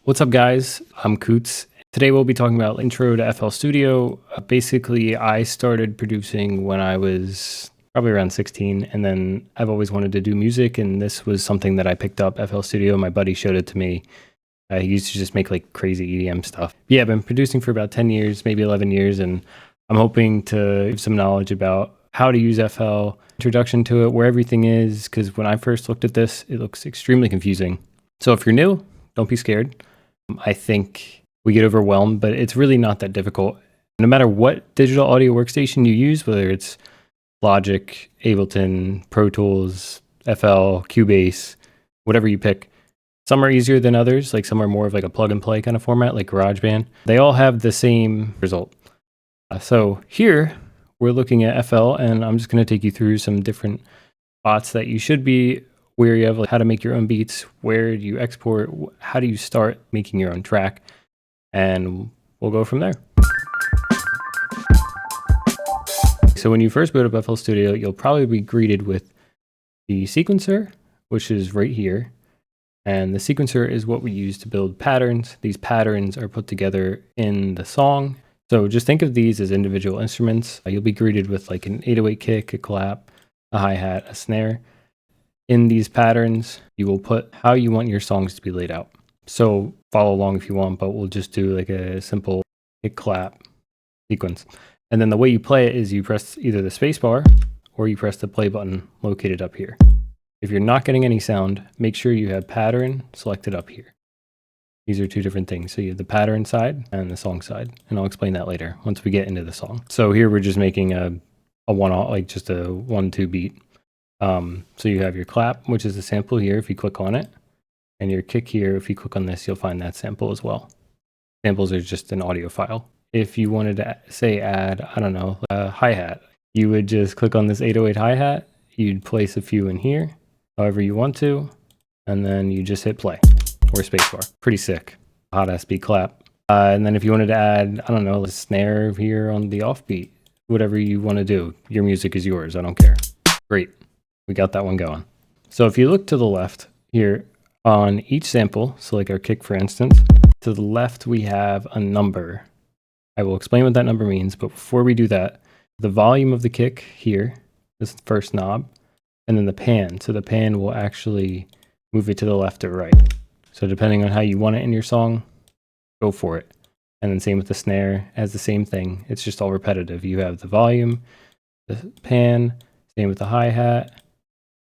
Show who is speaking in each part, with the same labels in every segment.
Speaker 1: What's up, guys? I'm Coots. Today we'll be talking about Intro to FL Studio. Basically, I started producing when I was probably around 16, and then I've always wanted to do music, and this was something that I picked up, FL Studio. My buddy showed it to me. He used to just make like crazy EDM stuff. Yeah, I've been producing for about 10 years, maybe 11 years, and I'm hoping to give some knowledge about how to use FL, introduction to it, where everything is, because when I first looked at this, it looks extremely confusing. So if you're new, don't be scared. I think we get overwhelmed, but it's really not that difficult. No matter what digital audio workstation you use, whether it's Logic, Ableton, Pro Tools, FL, Cubase, whatever you pick, some are easier than others, like some are more of like a plug and play kind of format, like GarageBand. They all have the same result. So here we're looking at FL, and I'm just going to take you through some different spots that you should be wary of, like how to make your own beats, where do you export, how do you start making your own track, and we'll go from there. So when you first boot up FL Studio, you'll probably be greeted with the sequencer, which is right here. And the sequencer is what we use to build patterns. These patterns are put together in the song. So just think of these as individual instruments. You'll be greeted with like an 808 kick, a clap, a hi-hat, a snare. In these patterns, you will put how you want your songs to be laid out. So follow along if you want, but we'll just do like a simple kick clap sequence. And then the way you play it is you press either the space bar or you press the play button located up here. If you're not getting any sound, make sure you have pattern selected up here. These are two different things. So you have the pattern side and the song side, and I'll explain that later once we get into the song. So here we're just making a one-off, like just a 1-2 beat. So you have your clap, which is the sample here if you click on it, and your kick here, if you click on this, you'll find that sample as well. Samples are just an audio file. If you wanted to say add, I don't know, a hi-hat, you would just click on this 808 hi-hat, you'd place a few in here, however you want to, and then you just hit play or spacebar. Pretty sick. Hot ass beat clap. And then if you wanted to add, I don't know, a snare here on the offbeat, whatever you want to do, your music is yours. I don't care. Great. We got that one going. So if you look to the left here on each sample, so like our kick, for instance, to the left, we have a number. I will explain what that number means, but before we do that, the volume of the kick here, this first knob, and then the pan. So the pan will actually move it to the left or right. So depending on how you want it in your song, go for it. And then same with the snare, it has the same thing. It's just all repetitive. You have the volume, the pan, same with the hi-hat.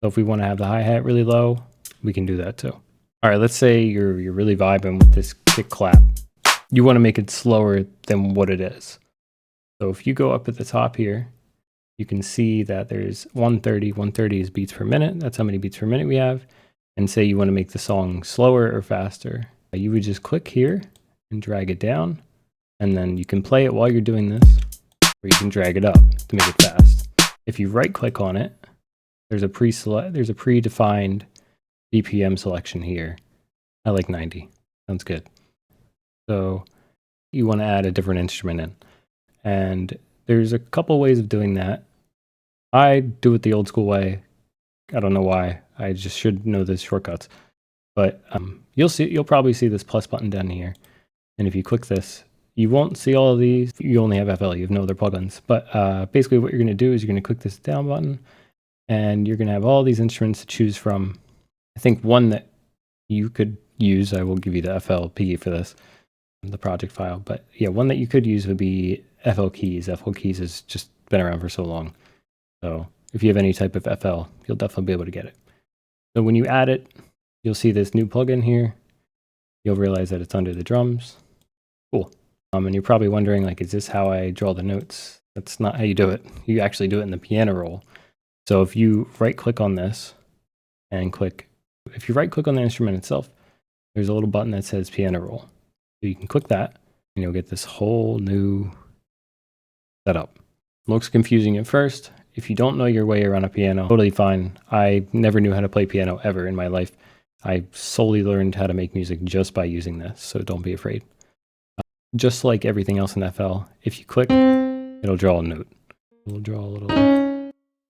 Speaker 1: So if we want to have the hi-hat really low, we can do that too. All right, let's say you're really vibing with this kick clap. You want to make it slower than what it is. So if you go up at the top here, you can see that there's 130. 130 is beats per minute. That's how many beats per minute we have. And say you want to make the song slower or faster. You would just click here and drag it down. And then you can play it while you're doing this, or you can drag it up to make it fast. If you right click on it, there's a predefined BPM selection here. I like 90. Sounds good. So you want to add a different instrument in. And there's a couple ways of doing that. I do it the old school way. I don't know why. I just should know the shortcuts. But you'll probably see this plus button down here. And if you click this, you won't see all of these. You only have FL. You have no other plugins. But basically what you're going to do is you're going to click this down button. And you're going to have all these instruments to choose from. I think one that you could use, I will give you the FLP for this, the project file. But yeah, one that you could use would be FL Keys. FL Keys has just been around for so long. So if you have any type of FL, you'll definitely be able to get it. So when you add it, you'll see this new plugin here. You'll realize that it's under the drums. Cool. And you're probably wondering, like, is this how I draw the notes? That's not how you do it. You actually do it in the piano roll. So if you right click on this and if you right click on the instrument itself, there's a little button that says piano roll. So you can click that and you'll get this whole new setup. Looks confusing at first. If you don't know your way around a piano, totally fine. I never knew how to play piano ever in my life. I solely learned how to make music just by using this, so don't be afraid. Just like everything else in FL, if you click, it'll draw a note. It'll draw a little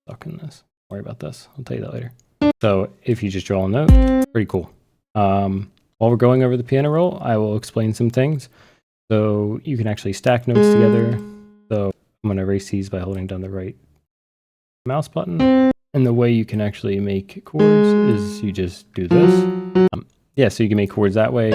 Speaker 1: stuck in this. Don't worry about this. I'll tell you that later. So if you just draw a note, pretty cool. While we're going over the piano roll, I will explain some things. So you can actually stack notes together. So I'm going to erase these by holding down the right mouse button. And the way you can actually make chords is you just do this. Yeah, so you can make chords that way.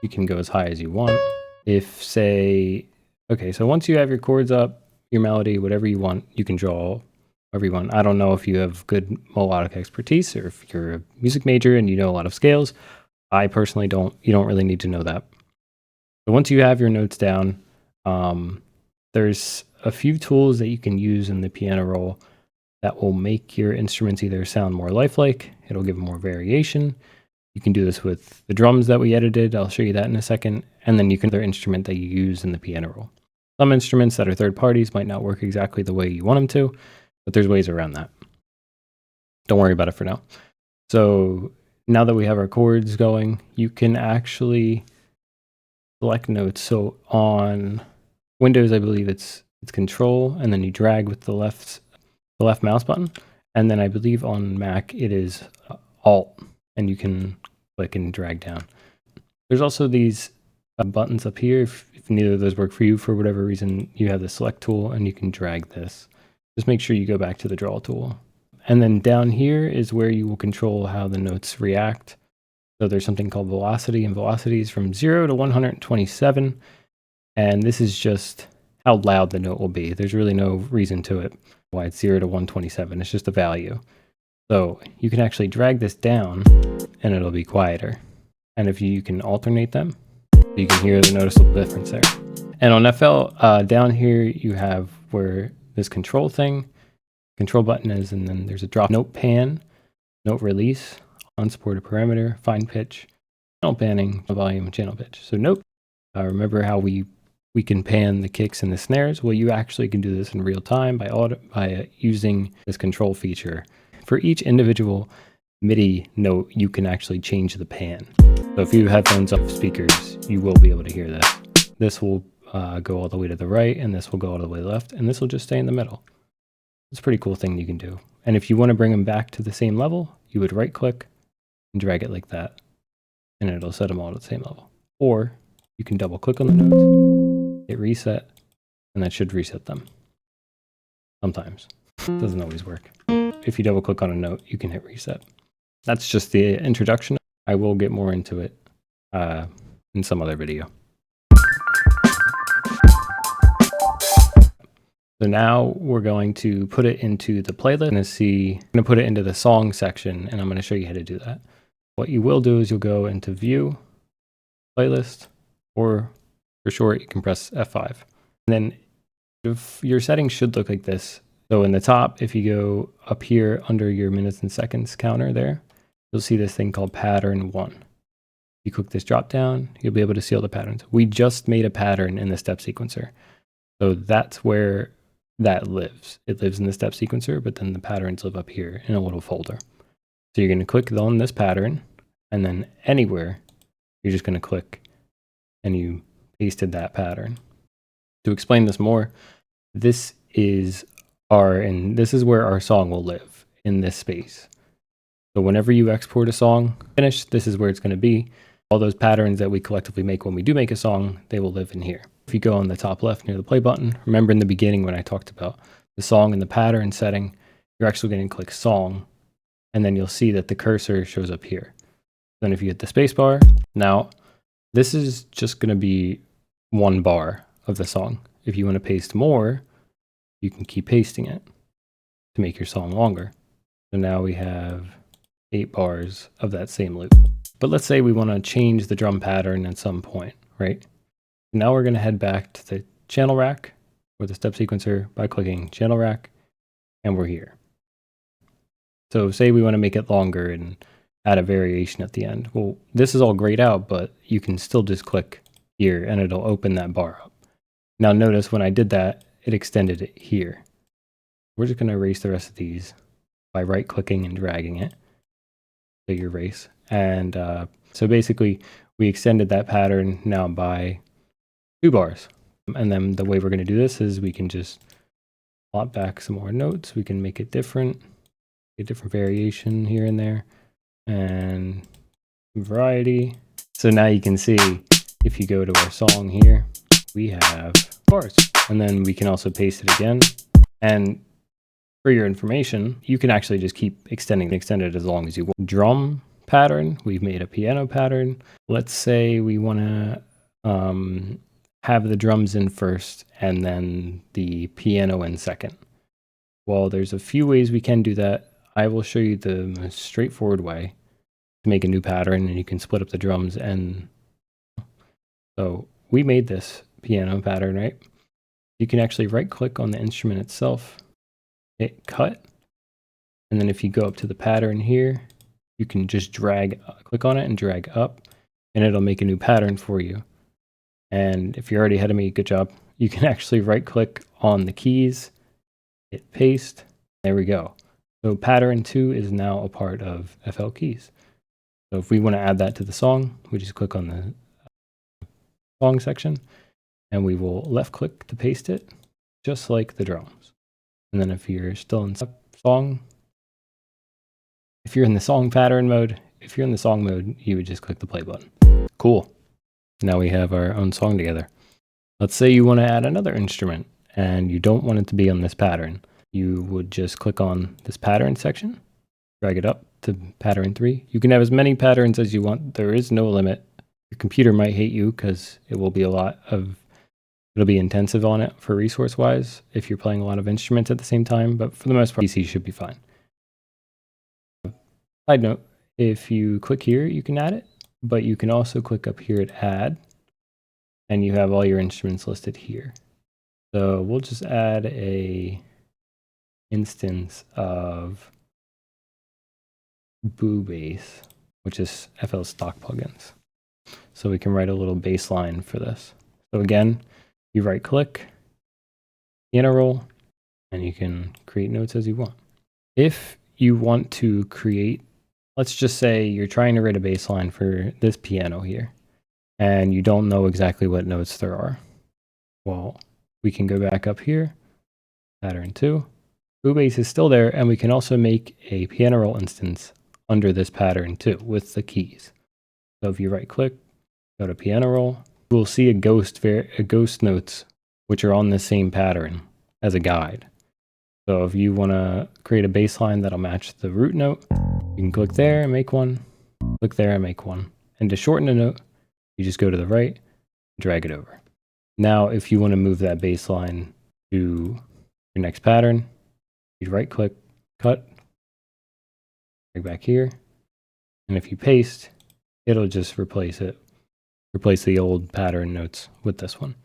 Speaker 1: You can go as high as you want. If okay, so once you have your chords up, your melody, whatever you want, you can draw whatever you want. I don't know if you have good melodic expertise or if you're a music major and you know a lot of scales. I personally don't. You don't really need to know that. But once you have your notes down, there's a few tools that you can use in the piano roll that will make your instruments either sound more lifelike, it'll give more variation. You can do this with the drums that we edited. I'll show you that in a second. And then you can other instrument that you use in the piano roll. Some instruments that are third parties might not work exactly the way you want them to, but there's ways around that. Don't worry about it for now. So now that we have our chords going, you can actually select notes. So on Windows, I believe it's Control, and then you drag with the left mouse button. And then I believe on Mac it is Alt, and you can click and drag down. There's also these buttons up here. If neither of those work for you for whatever reason, you have the select tool and you can drag this. Just make sure you go back to the draw tool. And then down here is where you will control how the notes react. So there's something called velocity, and velocity is from 0 to 127. And this is just how loud the note will be. There's really no reason to it why it's 0 to 127. It's just a value. So you can actually drag this down and it'll be quieter. And if you can alternate them, you can hear the noticeable difference there. And on FL, down here, you have where this control button is, and then there's a drop note pan, note release, unsupported parameter, fine pitch, channel panning, volume, channel pitch. So note, remember how we can pan the kicks and the snares? Well, you actually can do this in real time by using this control feature. For each individual MIDI note, you can actually change the pan. So if you have headphones off speakers, you will be able to hear this. This will go all the way to the right, and this will go all the way to the left, and this will just stay in the middle. It's a pretty cool thing you can do. And if you want to bring them back to the same level, you would right click and drag it like that, and it'll set them all to the same level. Or you can double click on the notes, hit reset, and that should reset them. Sometimes. It doesn't always work. If you double click on a note, you can hit reset. That's just the introduction. I will get more into it in some other video. So now we're going to put it into the playlist. I'm going to put it into the song section, and I'm going to show you how to do that. What you will do is you'll go into View, Playlist, or for short, you can press F5. And then your settings should look like this. So in the top, if you go up here under your minutes and seconds counter there, you'll see this thing called Pattern 1. If you click this drop down, you'll be able to see all the patterns. We just made a pattern in the step sequencer. So that's where that lives. It lives in the step sequencer, but then the patterns live up here in a little folder. So you're going to click on this pattern, and then anywhere, you're just going to click, and you pasted that pattern. To explain this more, this is where our song will live, in this space. So whenever you export a song, finish, this is where it's going to be. All those patterns that we collectively make when we do make a song, they will live in here. If you go on the top left near the play button, remember in the beginning when I talked about the song and the pattern setting, you're actually going to click song, and then you'll see that the cursor shows up here. Then if you hit the space bar, now this is just going to be one bar of the song. If you want to paste more, you can keep pasting it to make your song longer. So now we have 8 bars of that same loop. But let's say we want to change the drum pattern at some point, right? Now we're going to head back to the channel rack or the step sequencer by clicking channel rack, and we're here. So say we want to make it longer and add a variation at the end. Well, this is all grayed out, but you can still just click here and it'll open that bar up. Now notice when I did that, it extended it here. We're just going to erase the rest of these by right clicking and dragging it. So you erase. And so basically we extended that pattern now by 2 bars. And then the way we're going to do this is we can just plot back some more notes. We can make it different, a different variation here and there, and variety. So now you can see if you go to our song here, we have chorus, and then we can also paste it again. And for your information, you can actually just keep extend it as long as you want. Drum pattern, we've made a piano pattern. Let's say we want to have the drums in first and then the piano in second. Well, there's a few ways we can do that. I will show you the most straightforward way to make a new pattern, and you can split up the drums. And so we made this piano pattern, right? You can actually right click on the instrument itself, hit cut, and then if you go up to the pattern here, you can just click on it and drag up, and it'll make a new pattern for you. And if you're already ahead of me, good job. You can actually right click on the keys, hit paste, there we go. So pattern 2 is now a part of FL Keys. So if we want to add that to the song, we just click on the song section, and we will left click to paste it, just like the drums. And then if you're still in song, if you're in the song pattern mode, if you're in the song mode, you would just click the play button. Cool. Now we have our own song together. Let's say you want to add another instrument and you don't want it to be on this pattern. You would just click on this pattern section, drag it up to pattern 3. You can have as many patterns as you want. There is no limit. Your computer might hate you because it will be it'll be intensive on it for resource wise if you're playing a lot of instruments at the same time, but for the most part, PC should be fine. Side note, if you click here, you can add it, but you can also click up here at add, and you have all your instruments listed here. So we'll just add a instance of Boo-Bass, which is FL stock plugins. So we can write a little bass line for this. So again, you right click, piano roll, and you can create notes as you want. If you want to create, let's just say you're trying to write a bass line for this piano here, and you don't know exactly what notes there are. Well, we can go back up here, pattern 2. Boo-Bass is still there, and we can also make a piano roll instance under this pattern too with the keys. So if you right click, go to piano roll, you will see a ghost notes which are on the same pattern as a guide. So if you want to create a bass line that'll match the root note, you can click there and make one, click there and make one. And to shorten a note, you just go to the right, drag it over. Now, if you want to move that bass line to your next pattern, you right click, cut, drag back here. And if you paste, it'll just replace the old pattern notes with this one.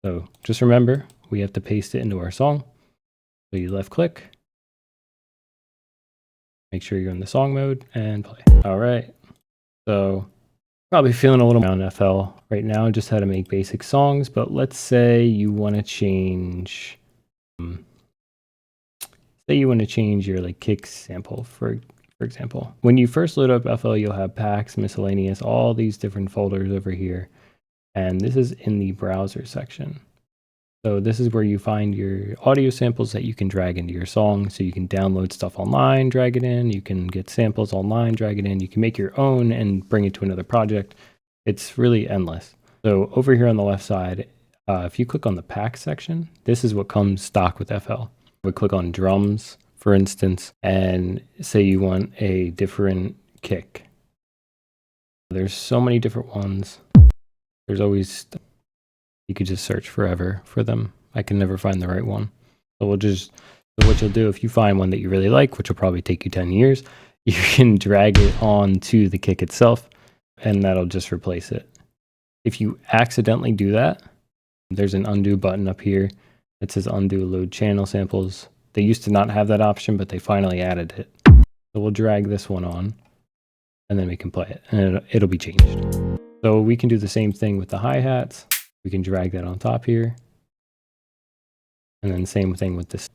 Speaker 1: So just remember, we have to paste it into our song. So you left click, make sure you're in the song mode, and play. All right. So probably feeling a little around FL right now, just how to make basic songs, but let's say you want to change, your like kick sample for example. When you first load up FL, you'll have packs, miscellaneous, all these different folders over here. And this is in the browser section. So this is where you find your audio samples that you can drag into your song. So you can download stuff online, drag it in. You can get samples online, drag it in. You can make your own and bring it to another project. It's really endless. So over here on the left side, if you click on the pack section, this is what comes stock with FL. We click on drums, for instance, and say you want a different kick. There's so many different ones. There's always, you could just search forever for them. I can never find the right one. So what you'll do if you find one that you really like, which will probably take you 10 years, you can drag it onto the kick itself, and that'll just replace it. If you accidentally do that, there's an undo button up here that says undo load channel samples. They used to not have that option, but they finally added it. So we'll drag this one on, and then we can play it, and it'll be changed. So we can do the same thing with the hi-hats. We can drag that on top here. And then same thing with this.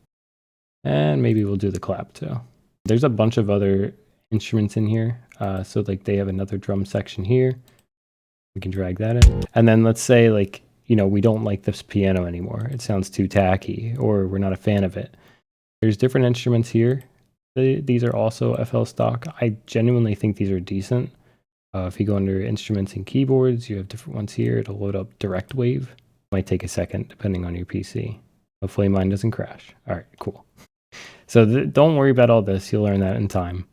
Speaker 1: And maybe we'll do the clap too. There's a bunch of other instruments in here. So like they have another drum section here. We can drag that in. And then let's say like, we don't like this piano anymore. It sounds too tacky, or we're not a fan of it. There's different instruments here. These are also FL stock. I genuinely think these are decent. If you go under instruments and keyboards, you have different ones here. It'll load up direct wave. Might take a second depending on your PC. Hopefully mine doesn't crash. All right, cool. So don't worry about all this. You'll learn that in time.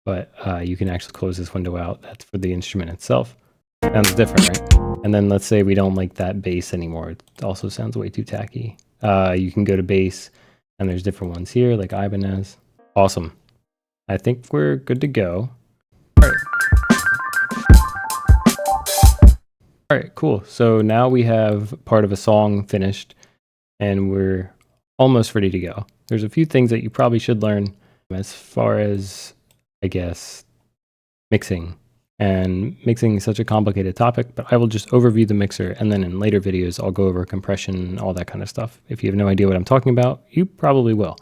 Speaker 1: But you can actually close this window out. That's for the instrument itself. Sounds different, right? And then let's say we don't like that bass anymore. It also sounds way too tacky. You can go to bass, and there's different ones here, like Ibanez. Awesome. I think we're good to go. All right, cool. So now we have part of a song finished, and we're almost ready to go. There's a few things that you probably should learn as far as, I guess, mixing. And mixing is such a complicated topic, but I will just overview the mixer, and then in later videos, I'll go over compression and all that kind of stuff. If you have no idea what I'm talking about, you probably will.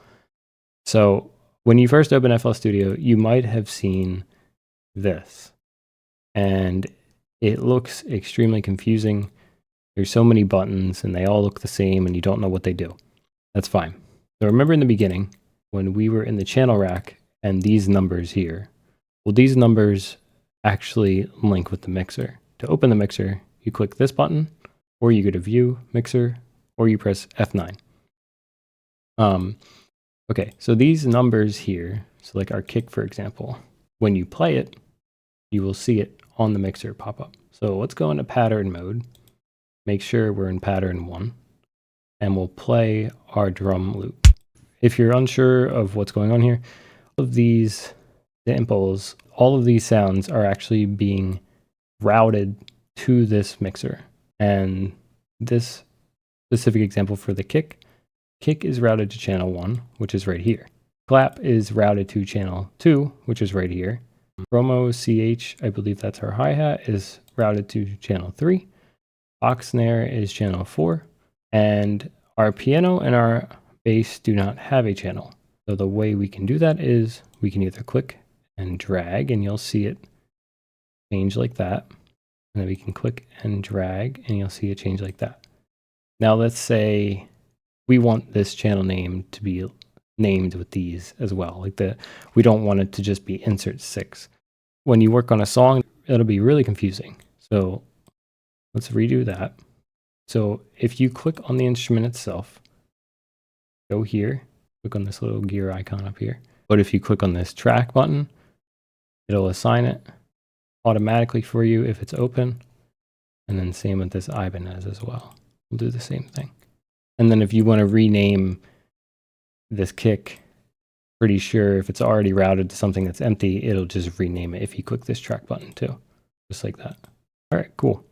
Speaker 1: So when you first open FL Studio, you might have seen this, and it looks extremely confusing. There's so many buttons, and they all look the same, and you don't know what they do. That's fine. So remember in the beginning, when we were in the channel rack, and these numbers here, well, these numbers actually link with the mixer. To open the mixer, you click this button, or you go to View, Mixer, or you press F9. Okay, so these numbers here, so like our kick, for example, when you play it, you will see it on the mixer pop up. So let's go into pattern mode, make sure we're in pattern 1, and we'll play our drum loop. If you're unsure of what's going on here, all of these samples, all of these sounds are actually being routed to this mixer. And this specific example for the kick is routed to channel 1, which is right here. Clap is routed to channel 2, which is right here. Promo CH, I believe that's our hi-hat, is routed to channel 3. Box snare is channel 4. And our piano and our bass do not have a channel. So the way we can do that is we can either click and drag, and you'll see it change like that. And then we can click and drag, and you'll see it change like that. Now let's say we want this channel name to be named with these as well. We don't want it to just be insert 6. When you work on a song, it'll be really confusing. So let's redo that. So if you click on the instrument itself, go here, click on this little gear icon up here. But if you click on this track button, it'll assign it automatically for you if it's open. And then same with this Ibanez as well. We'll do the same thing. And then if you want to rename this kick, pretty sure if it's already routed to something that's empty, it'll just rename it if you click this track button too. Just like that. All right, cool.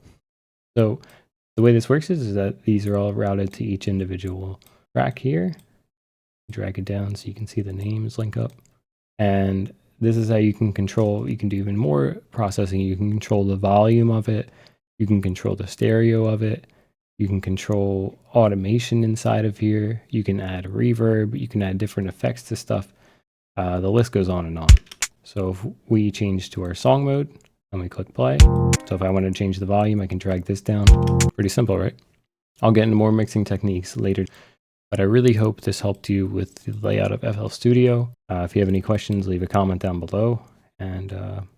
Speaker 1: So the way this works is that these are all routed to each individual track here. Drag it down so you can see the names link up. And this is how you can control, you can do even more processing. You can control the volume of it. You can control the stereo of it. You can control automation inside of here. You can add reverb. You can add different effects to stuff. The list goes on and on. So if we change to our song mode and we click play, so if I want to change the volume, I can drag this down. Pretty simple, right? I'll get into more mixing techniques later, but I really hope this helped you with the layout of FL Studio. If you have any questions, leave a comment down below, and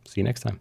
Speaker 1: see you next time.